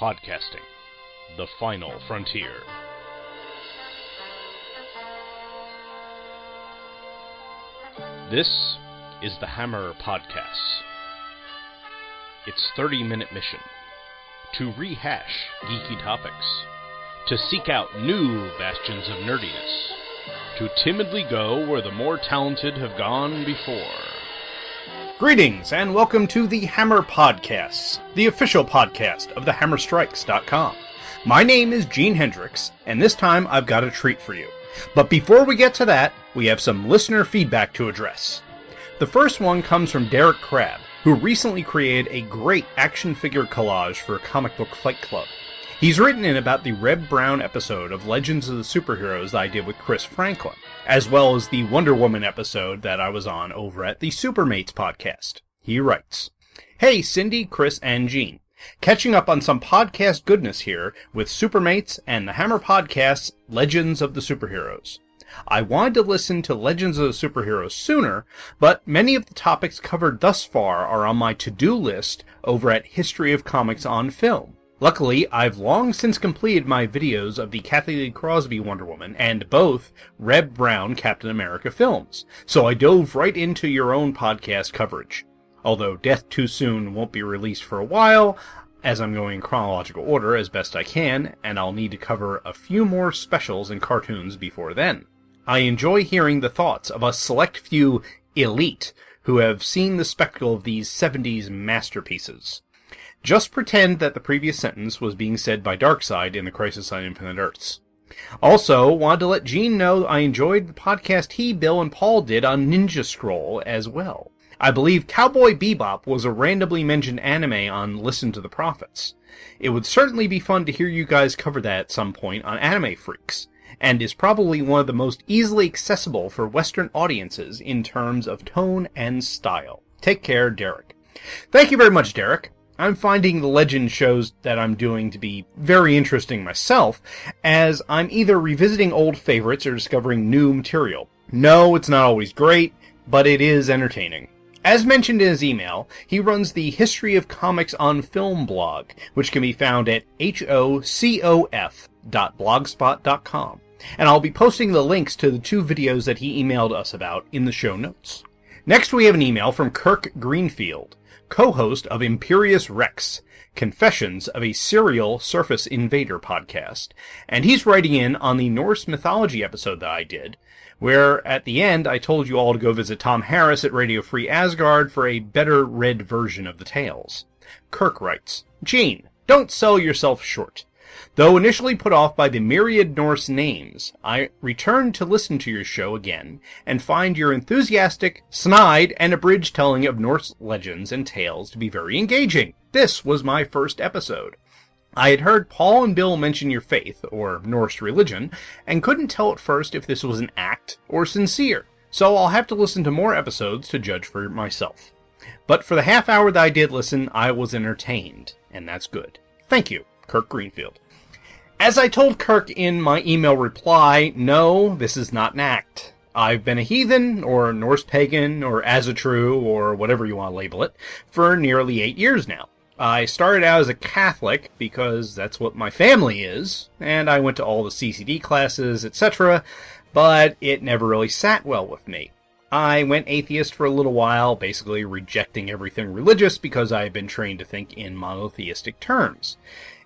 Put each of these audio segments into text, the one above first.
Podcasting, the final frontier. This is the Hammer Podcast. Its 30-minute mission: to rehash geeky topics, to seek out new bastions of nerdiness, to timidly go where the more talented have gone before. Greetings, and welcome to the Hammer Podcasts, the official podcast of thehammerstrikes.com. My name is Gene Hendricks, and this time I've got a treat for you. But before we get to that, we have some listener feedback to address. The first one comes from Derek Crabb, who recently created a great action figure collage for Comic Book Fight Club. He's written in about the Reb Brown episode of Legends of the Superheroes that I did with Chris Franklin, as well as the Wonder Woman episode that I was on over at the Supermates podcast. He writes, "Hey Cindy, Chris, and Gene. Catching up on some podcast goodness here with Supermates and the Hammer Podcast's Legends of the Superheroes. I wanted to listen to Legends of the Superheroes sooner, but many of the topics covered thus far are on my to-do list over at History of Comics on Film. Luckily, I've long since completed my videos of the Kathy Lee Crosby Wonder Woman and both Reb Brown Captain America films, so I dove right into your own podcast coverage. Although Death Too Soon won't be released for a while, as I'm going in chronological order as best I can, and I'll need to cover a few more specials and cartoons before then. I enjoy hearing the thoughts of a select few elite who have seen the spectacle of these 70s masterpieces. Just pretend that the previous sentence was being said by Darkseid in the Crisis on Infinite Earths. Also, wanted to let Gene know I enjoyed the podcast he, Bill, and Paul did on Ninja Scroll as well. I believe Cowboy Bebop was a randomly mentioned anime on Listen to the Prophets. It would certainly be fun to hear you guys cover that at some point on Anime Freaks, and is probably one of the most easily accessible for Western audiences in terms of tone and style. Take care, Derek." Thank you very much, Derek. I'm finding the Legend shows that I'm doing to be very interesting myself, as I'm either revisiting old favorites or discovering new material. No, it's not always great, but it is entertaining. As mentioned in his email, he runs the History of Comics on Film blog, which can be found at hocof.blogspot.com, and I'll be posting the links to the two videos that he emailed us about in the show notes. Next we have an email from Kirk Greenfield, co-host of Imperious Rex, Confessions of a Serial Surface Invader podcast, and he's writing in on the Norse Mythology episode that I did, where at the end I told you all to go visit Tom Harris at Radio Free Asgard for a better read version of the tales. Kirk writes, "Gene, don't sell yourself short. Though initially put off by the myriad Norse names, I returned to listen to your show again, and find your enthusiastic, snide, and abridged telling of Norse legends and tales to be very engaging. This was my first episode. I had heard Paul and Bill mention your faith, or Norse religion, and couldn't tell at first if this was an act or sincere, so I'll have to listen to more episodes to judge for myself. But for the half hour that I did listen, I was entertained, and that's good. Thank you, Kirk Greenfield." As I told Kirk in my email reply, no, this is not an act. I've been a heathen, or Norse pagan, or Asatru, or whatever you want to label it, for nearly 8 years now. I started out as a Catholic, because that's what my family is, and I went to all the CCD classes, etc., but it never really sat well with me. I went atheist for a little while, basically rejecting everything religious because I had been trained to think in monotheistic terms.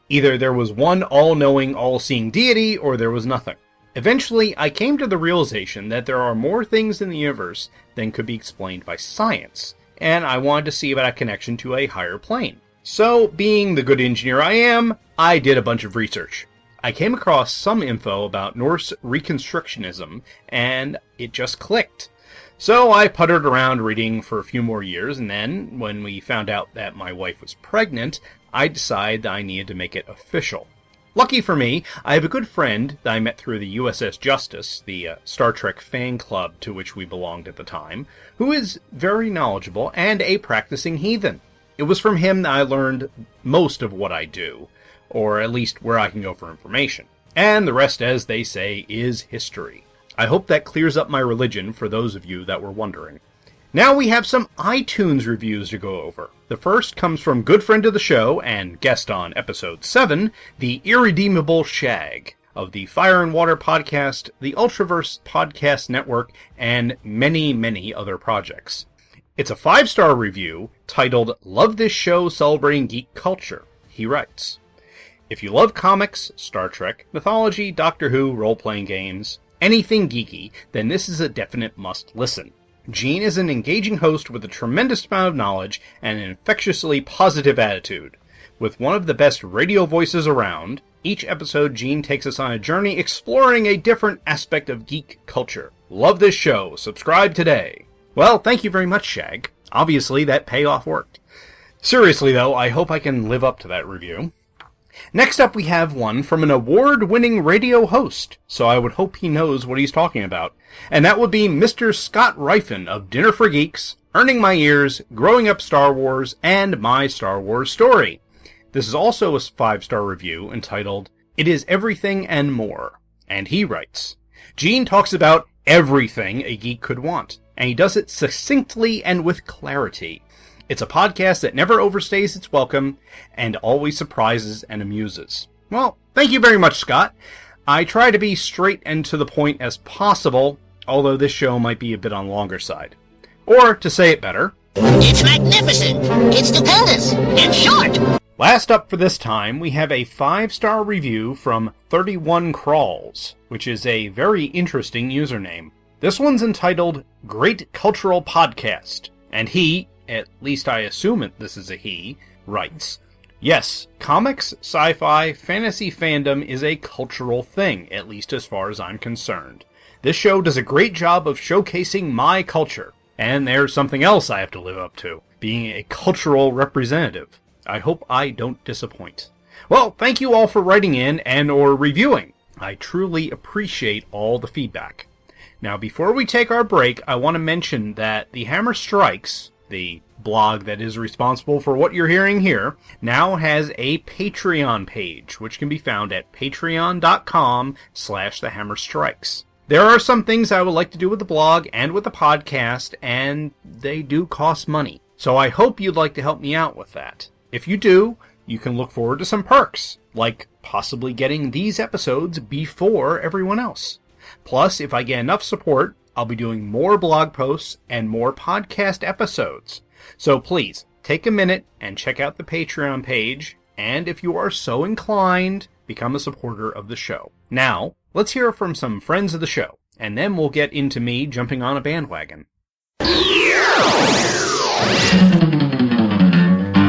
Either there was one all-knowing, all-seeing deity, or there was nothing. Eventually, I came to the realization that there are more things in the universe than could be explained by science, and I wanted to see about a connection to a higher plane. So, being the good engineer I am, I did a bunch of research. I came across some info about Norse Reconstructionism, and it just clicked. So I puttered around reading for a few more years, and then, when we found out that my wife was pregnant, I decided that I needed to make it official. Lucky for me, I have a good friend that I met through the USS Justice, the Star Trek fan club to which we belonged at the time, who is very knowledgeable and a practicing heathen. It was from him that I learned most of what I do, or at least where I can go for information. And the rest, as they say, is history. I hope that clears up my religion for those of you that were wondering. Now we have some iTunes reviews to go over. The first comes from good friend of the show and guest on episode 7, the irredeemable Shag of the Fire and Water podcast, the Ultraverse podcast network, and many, many other projects. It's a 5-star review titled, Love This Show Celebrating Geek Culture. He writes, if you love comics, Star Trek, mythology, Doctor Who, role-playing games, anything geeky, then this is a definite must-listen. Gene is an engaging host with a tremendous amount of knowledge and an infectiously positive attitude. With one of the best radio voices around, each episode Gene takes us on a journey exploring a different aspect of geek culture. Love this show. Subscribe today. Well, thank you very much, Shag. Obviously, that payoff worked. Seriously, though, I hope I can live up to that review. Next up, we have one from an award-winning radio host, so I would hope he knows what he's talking about. And that would be Mr. Scott Rifen of Dinner for Geeks, Earning My Ears, Growing Up Star Wars, and My Star Wars Story. This is also a 5-star review entitled, It Is Everything and More. And he writes, Gene talks about everything a geek could want, and he does it succinctly and with clarity. It's a podcast that never overstays its welcome and always surprises and amuses. Well, thank you very much, Scott. I try to be straight and to the point as possible, although this show might be a bit on the longer side. Or, to say it better, it's magnificent! It's stupendous! It's short! Last up for this time, we have a 5-star review from 31 Crawls, which is a very interesting username. This one's entitled, Great Cultural Podcast, and he, at least I assume this is a he, writes, yes, comics, sci-fi, fantasy fandom is a cultural thing, at least as far as I'm concerned. This show does a great job of showcasing my culture, and there's something else I have to live up to, being a cultural representative. I hope I don't disappoint. Well, thank you all for writing in and or reviewing. I truly appreciate all the feedback. Now, before we take our break, I want to mention that The Hammer Strikes, the blog that is responsible for what you're hearing here, now has a Patreon page, which can be found at patreon.com/thehammerstrikes. There are some things I would like to do with the blog and with the podcast, and they do cost money. So I hope you'd like to help me out with that. If you do, you can look forward to some perks, like possibly getting these episodes before everyone else. Plus, if I get enough support, I'll be doing more blog posts and more podcast episodes. So please, take a minute and check out the Patreon page, and if you are so inclined, become a supporter of the show. Now, let's hear from some friends of the show, and then we'll get into me jumping on a bandwagon.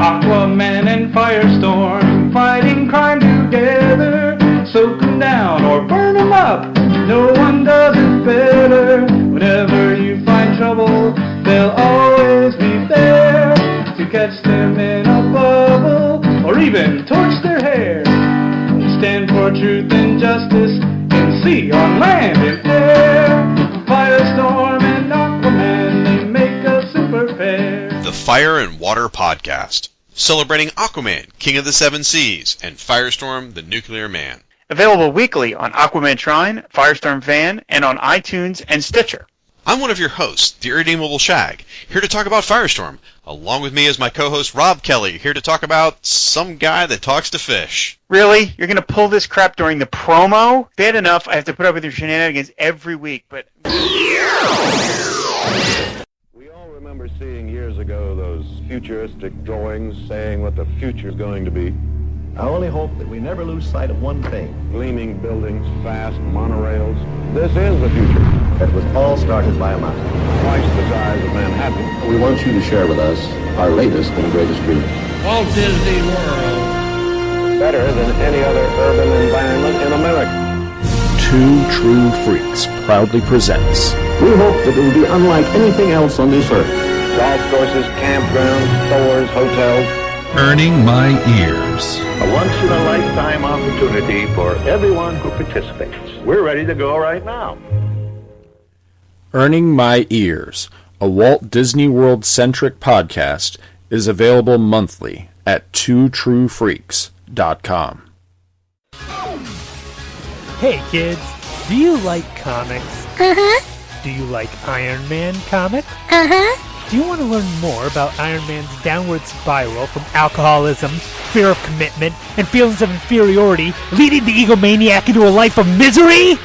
Aquaman and Firestorm fighting crime together. Soak 'em down or burn 'em up. No one does it better. Whenever you find trouble, they'll always be there to catch them in a bubble or even torch their hair. They stand for truth and justice in sea, on land, and air. Firestorm and Aquaman, they make a super pair. The Fire and Water Podcast, celebrating Aquaman, King of the Seven Seas, and Firestorm, the Nuclear Man. Available weekly on Aquaman Shrine, Firestorm Fan, and on iTunes and Stitcher. I'm one of your hosts, the Irredeemable Shag, here to talk about Firestorm. Along with me is my co-host Rob Kelly, here to talk about some guy that talks to fish. Really? You're going to pull this crap during the promo? Bad enough I have to put up with your shenanigans every week, but... We all remember seeing years ago those futuristic drawings saying what the future's going to be. I only hope that we never lose sight of one thing. Gleaming buildings, fast monorails. This is the future. That was all started by a mouse. Twice the size of Manhattan. We want you to share with us our latest and greatest dream. Walt Disney World. Better than any other urban environment in America. Two True Freaks proudly presents. We hope that it will be unlike anything else on this earth. Golf courses, campgrounds, stores, hotels. Earning My Ears. A once-in-a-lifetime opportunity for everyone who participates. We're ready to go right now. Earning My Ears, a Walt Disney World-centric podcast, is available monthly at twotruefreaks.com. Hey kids, do you like comics? Uh-huh. Do you like Iron Man comics? Uh-huh. Do you want to learn more about Iron Man's downward spiral from alcoholism, fear of commitment, and feelings of inferiority, leading the egomaniac into a life of misery?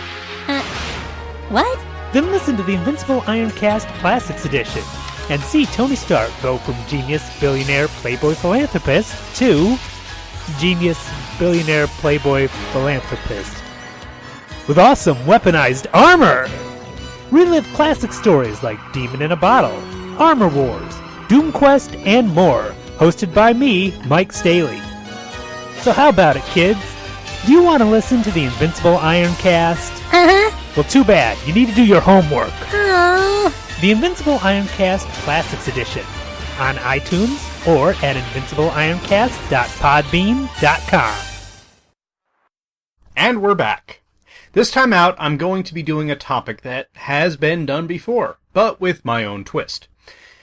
What? Then listen to the Invincible Ironcast Classics Edition and see Tony Stark go from genius, billionaire, playboy philanthropist to genius, billionaire, playboy philanthropist. With awesome weaponized armor! Relive classic stories like Demon in a Bottle, Armor Wars, Doom Quest, and more, hosted by me, Mike Staley. So how about it, kids? Do you want to listen to the Invincible Ironcast? Well, too bad. You need to do your homework. The Invincible Ironcast Classics Edition on iTunes or at invincibleironcast.podbean.com. And we're back. This time out, I'm going to be doing a topic that has been done before, but with my own twist.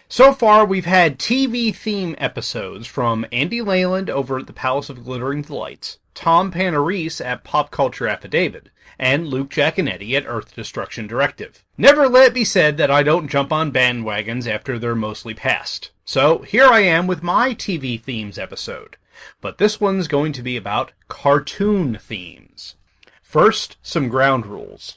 So far, we've had TV theme episodes from Andy Leyland over at the Palace of Glittering Delights, Tom Panarese at Pop Culture Affidavit, and Luke Jaconetti at Earth Destruction Directive. Never let it be said that I don't jump on bandwagons after they're mostly past. So here I am with my TV themes episode. But this one's going to be about cartoon themes. First, some ground rules.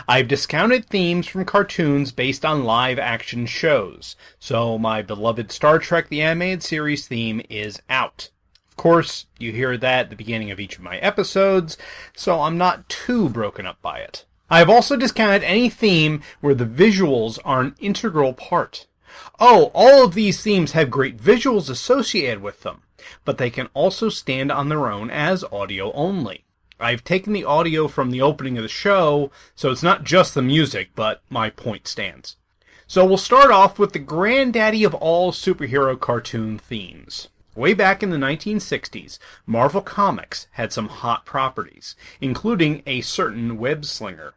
I've discounted themes from cartoons based on live-action shows, so my beloved Star Trek The Animated Series theme is out. Of course, you hear that at the beginning of each of my episodes, so I'm not too broken up by it. I have also discounted any theme where the visuals are an integral part. Oh, all of these themes have great visuals associated with them, but they can also stand on their own as audio only. I've taken the audio from the opening of the show, so it's not just the music, but my point stands. So we'll start off with the granddaddy of all superhero cartoon themes. Way back in the 1960s, Marvel Comics had some hot properties, including a certain web slinger.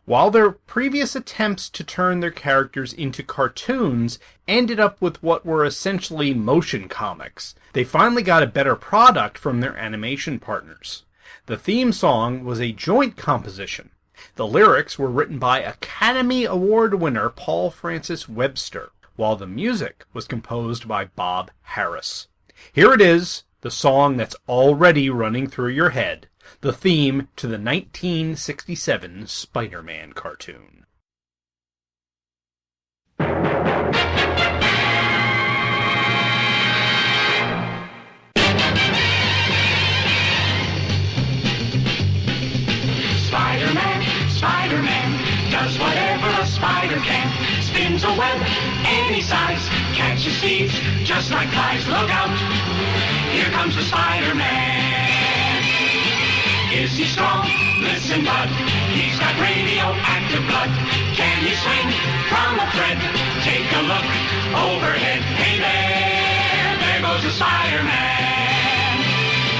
While their previous attempts to turn their characters into cartoons ended up with what were essentially motion comics, they finally got a better product from their animation partners. The theme song was a joint composition. The lyrics were written by Academy Award winner Paul Francis Webster, while the music was composed by Bob Harris. Here it is, the song that's already running through your head, the theme to the 1967 Spider-Man cartoon. Spider-Man does whatever a spider can. Spins a web any size, catches thieves just like flies. Look out, here comes the Spider-Man. Is he strong? Listen, bud, he's got radioactive blood. Can he swing from a thread? Take a look overhead. Hey there goes the Spider-Man.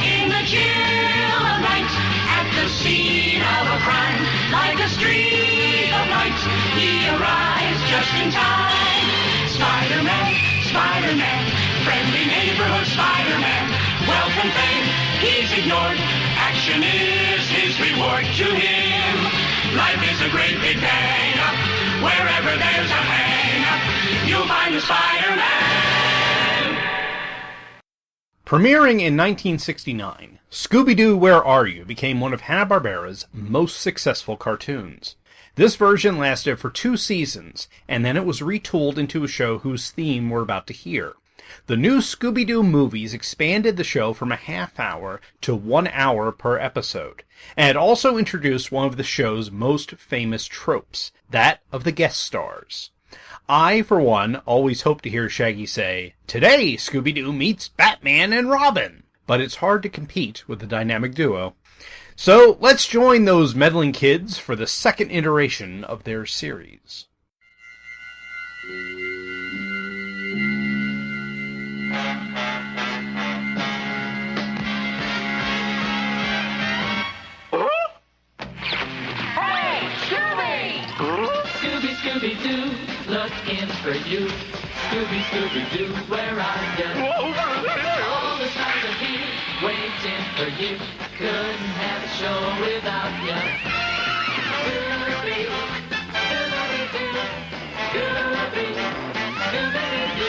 In the chill of night, at the scene of a crime, like a streak of light, he arrives just in time. Spider-Man, Spider-Man, friendly neighborhood Spider-Man. Wealth and fame, he's ignored. Action is his reward to him. Life is a great big hang-up. Wherever there's a hang-up, you'll find the Spider-Man. Premiering in 1969, Scooby-Doo, Where Are You? Became one of Hanna-Barbera's most successful cartoons. This version lasted for 2 seasons, and then it was retooled into a show whose theme we're about to hear. The new Scooby-Doo movies expanded the show from a half hour to 1 hour per episode, and it also introduced one of the show's most famous tropes, that of the guest stars. I, for one, always hope to hear Shaggy say, "Today, Scooby-Doo meets Batman and Robin." But it's hard to compete with the dynamic duo. So let's join those meddling kids for the second iteration of their series. Hey, Scooby! Scooby, Scooby-Doo, looking for you. Scooby, Scooby-Doo, where are you? All the stars are here, waiting for you. Couldn't have a show without you. Scooby, Scooby-Doo, Scooby, Scooby-Doo.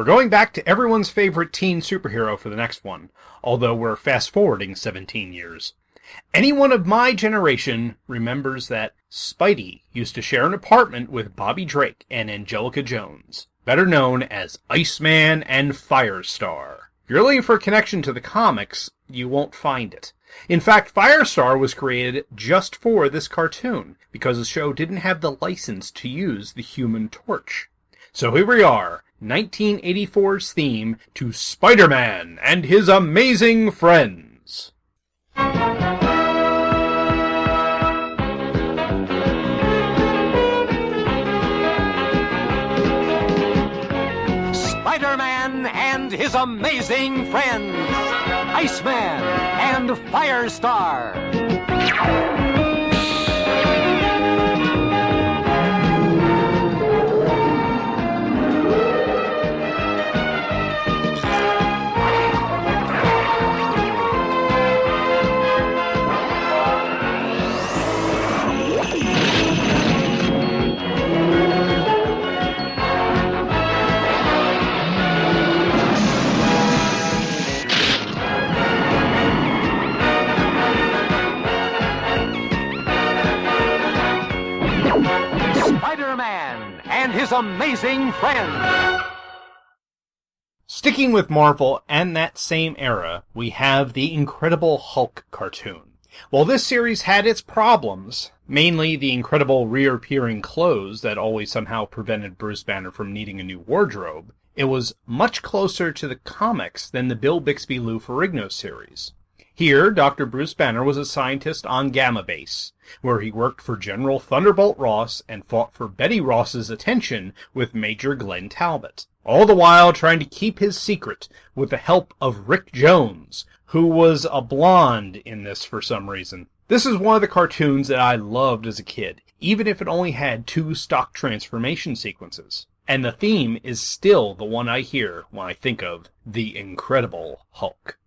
We're going back to everyone's favorite teen superhero for the next one, although we're fast-forwarding 17 years. Anyone of my generation remembers that Spidey used to share an apartment with Bobby Drake and Angelica Jones, better known as Iceman and Firestar. If you're looking for a connection to the comics, you won't find it. In fact, Firestar was created just for this cartoon, because the show didn't have the license to use the Human Torch. So here we are, 1984's theme to Spider-Man and His Amazing Friends. Spider-Man and His Amazing Friends, Iceman and Firestar. Spider-Man and His Amazing Friends. Sticking with Marvel and that same era, we have the Incredible Hulk cartoon. While this series had its problems, mainly the incredible reappearing clothes that always somehow prevented Bruce Banner from needing a new wardrobe, it was much closer to the comics than the Bill Bixby Lou Ferrigno series. Here, Dr. Bruce Banner was a scientist on Gamma Base, where he worked for General Thunderbolt Ross and fought for Betty Ross's attention with Major Glenn Talbot, all the while trying to keep his secret with the help of Rick Jones, who was a blonde in this for some reason. This is one of the cartoons that I loved as a kid, even if it only had 2 stock transformation sequences. And the theme is still the one I hear when I think of The Incredible Hulk.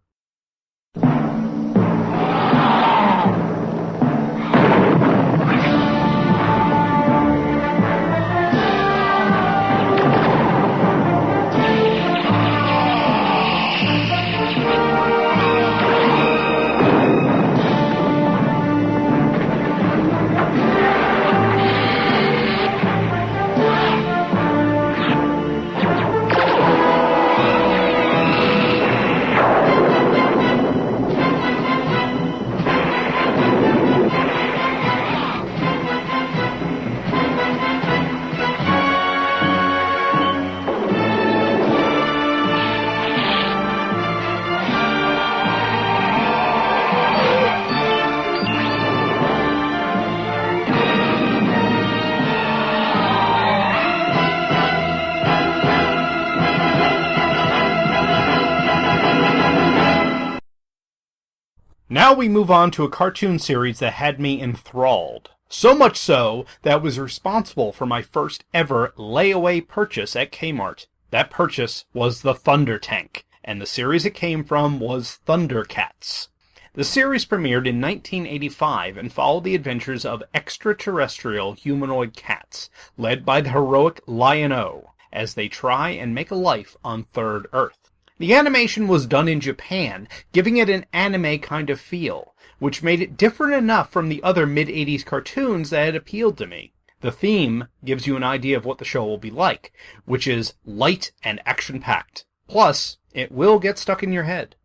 Now we move on to a cartoon series that had me enthralled. So much so that was responsible for my first ever layaway purchase at Kmart. That purchase was the Thunder Tank, and the series it came from was Thundercats. The series premiered in 1985 and followed the adventures of extraterrestrial humanoid cats, led by the heroic Lion-O, as they try and make a life on Third Earth. The animation was done in Japan, giving it an anime kind of feel, which made it different enough from the other mid-80s cartoons that it appealed to me. The theme gives you an idea of what the show will be like, which is light and action-packed. Plus, it will get stuck in your head.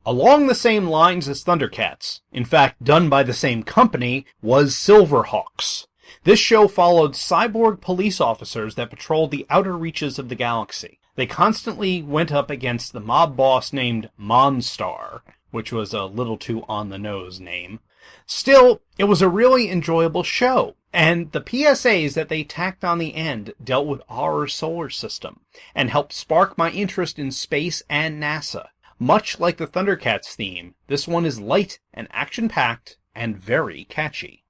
Along the same lines as Thundercats, in fact done by the same company, was Silverhawks. This show followed cyborg police officers that patrolled the outer reaches of the galaxy. They constantly went up against the mob boss named Monstar, which was a little too on-the-nose name. Still, it was a really enjoyable show, and the PSAs that they tacked on the end dealt with our solar system, and helped spark my interest in space and NASA. Much like the Thundercats theme, this one is light and action-packed and very catchy.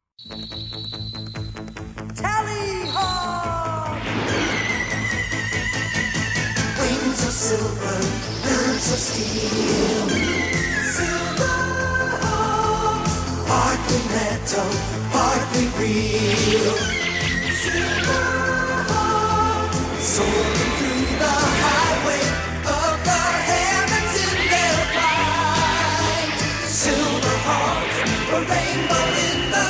Tally-ho! Wings of silver, birds of steel. Silverhawks, partly metal, partly real. Silverhawks, soaring through the highway of the heavens in their flight. Silverhawks, a rainbow in the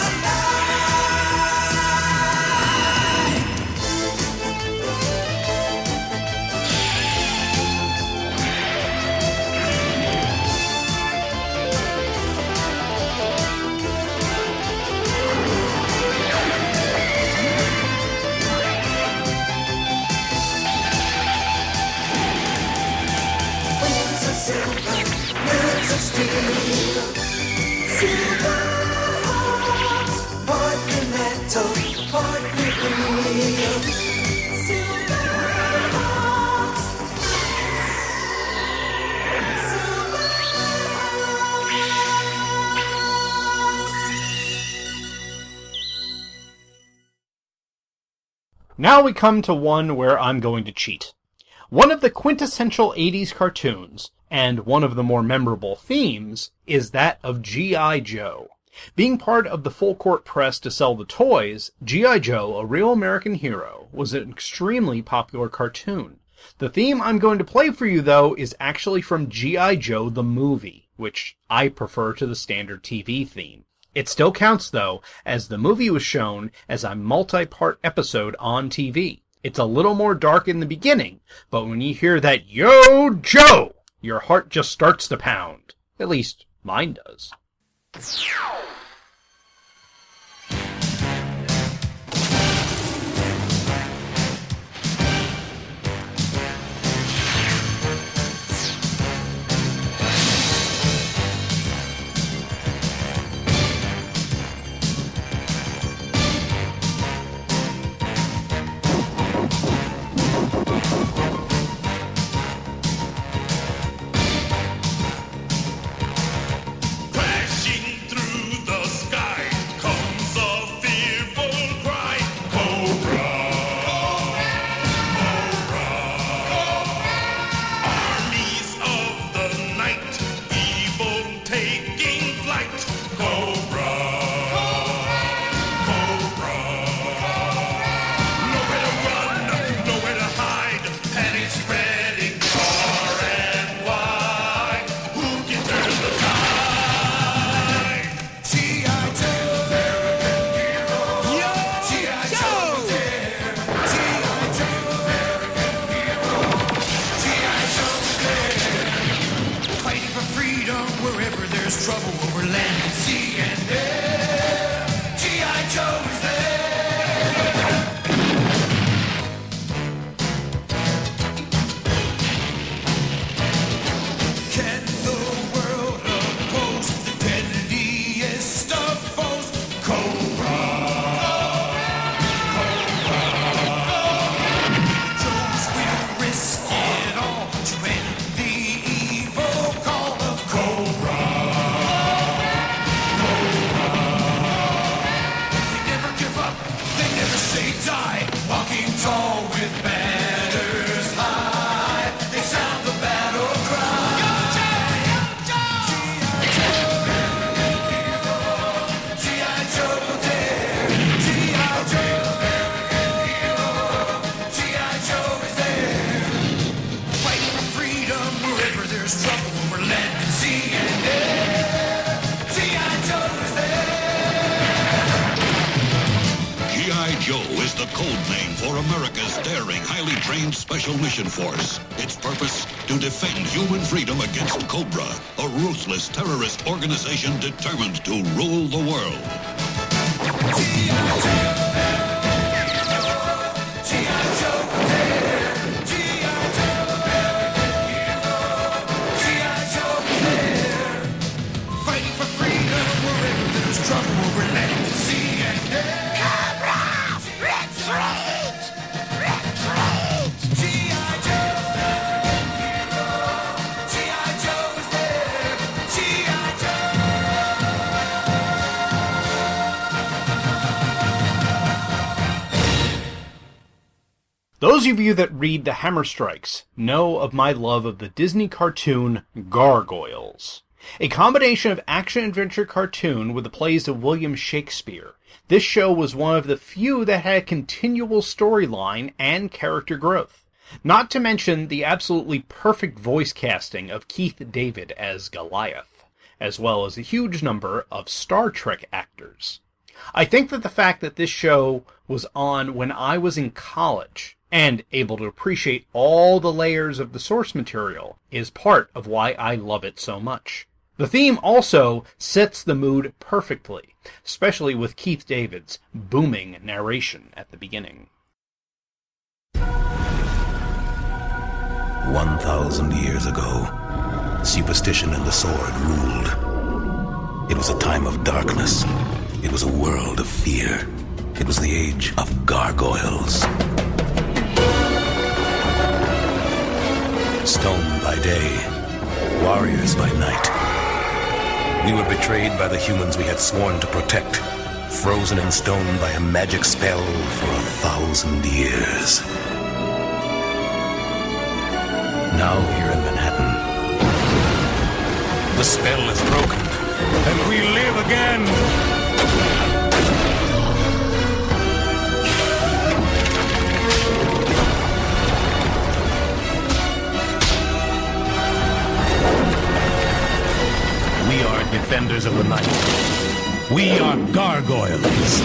birds of steel. Silverhawks, partly metal, partly real. Silverhawks. Now we come to one where I'm going to cheat. One of the quintessential 80s cartoons, and one of the more memorable themes, is that of G.I. Joe. Being part of the full court press to sell the toys, G.I. Joe, a real American hero, was an extremely popular cartoon. The theme I'm going to play for you, though, is actually from G.I. Joe the movie, which I prefer to the standard TV theme. It still counts, though, as the movie was shown as a multi-part episode on TV. It's a little more dark in the beginning, but when you hear that "Yo, Joe!" your heart just starts to pound. At least, mine does. the code name for America's daring, highly trained Special Mission Force. Its purpose? To defend human freedom against Cobra, a ruthless terrorist organization determined to rule the world. Those of you that read the Hammer Strikes know of my love of the Disney cartoon Gargoyles. A combination of action-adventure cartoon with the plays of William Shakespeare, this show was one of the few that had a continual storyline and character growth. Not to mention the absolutely perfect voice casting of Keith David as Goliath, as well as a huge number of Star Trek actors. I think that the fact that this show was on when I was in college and able to appreciate all the layers of the source material is part of why I love it so much. The theme also sets the mood perfectly, especially with Keith David's booming narration at the beginning. 1,000 years ago, superstition and the sword ruled. It was a time of darkness. It was a world of fear. It was the age of gargoyles. Stone by day, warriors by night. We were betrayed by the humans we had sworn to protect, frozen in stone by a magic spell for 1,000 years. Now here in Manhattan, the spell is broken, and we live again! We are defenders of the night. We are gargoyles.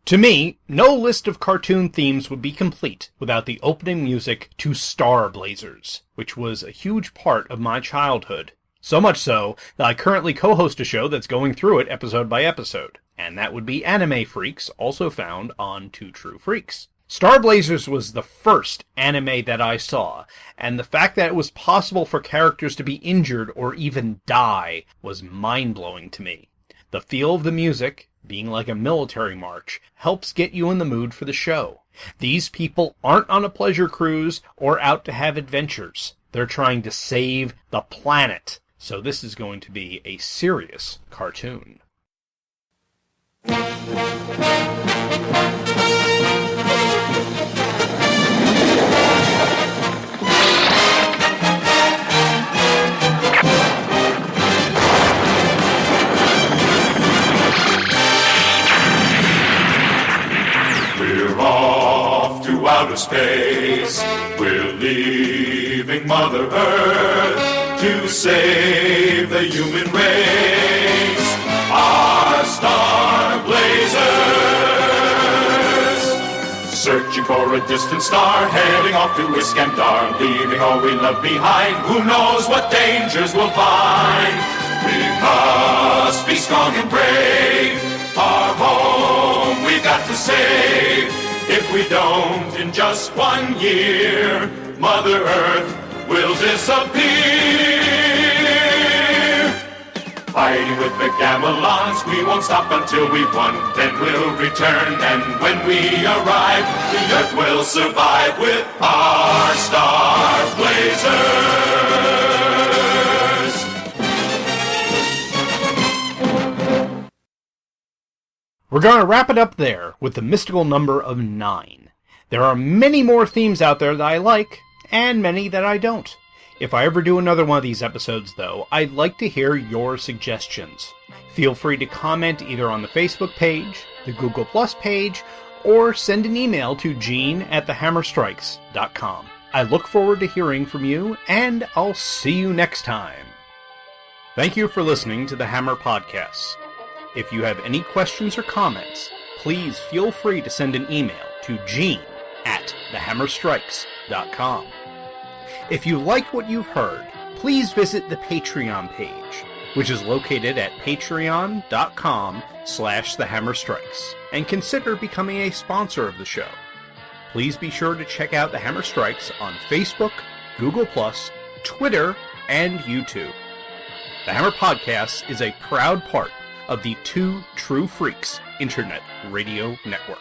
To me, no list of cartoon themes would be complete without the opening music to Star Blazers, which was a huge part of my childhood. So much so that I currently co-host a show that's going through it episode by episode, and that would be Anime Freaks, also found on Two True Freaks. Star Blazers was the first anime that I saw, and the fact that it was possible for characters to be injured or even die was mind-blowing to me. The feel of the music, being like a military march, helps get you in the mood for the show. These people aren't on a pleasure cruise or out to have adventures. They're trying to save the planet. So this is going to be a serious cartoon. We're off to outer space. We're leaving Mother Earth to save the human race. Our Star Blazers, searching for a distant star, heading off to Iskandar, leaving all we love behind. Who knows what dangers we'll find? We must be strong and brave. Our home we've got to save. If we don't, in just 1 year, Mother Earth will disappear. Fighting with the Gamelons, we won't stop until we've won. Then we'll return, and when we arrive, the Earth will survive with our Star Blazers. We're going to wrap it up there with the mystical number of 9. There are many more themes out there that I like, and many that I don't. If I ever do another one of these episodes, though, I'd like to hear your suggestions. Feel free to comment either on the Facebook page, the Google Plus page, or send an email to gene@thehammerstrikes.com. I look forward to hearing from you, and I'll see you next time. Thank you for listening to the Hammer Podcasts. If you have any questions or comments, please feel free to send an email to gene@thehammerstrikes.com. If you like what you've heard, please visit the Patreon page, which is located at patreon.com/thehammerstrikes, and consider becoming a sponsor of the show. Please be sure to check out The Hammer Strikes on Facebook, Google+, Twitter, and YouTube. The Hammer Podcast is a proud part of the Two True Freaks Internet Radio Network.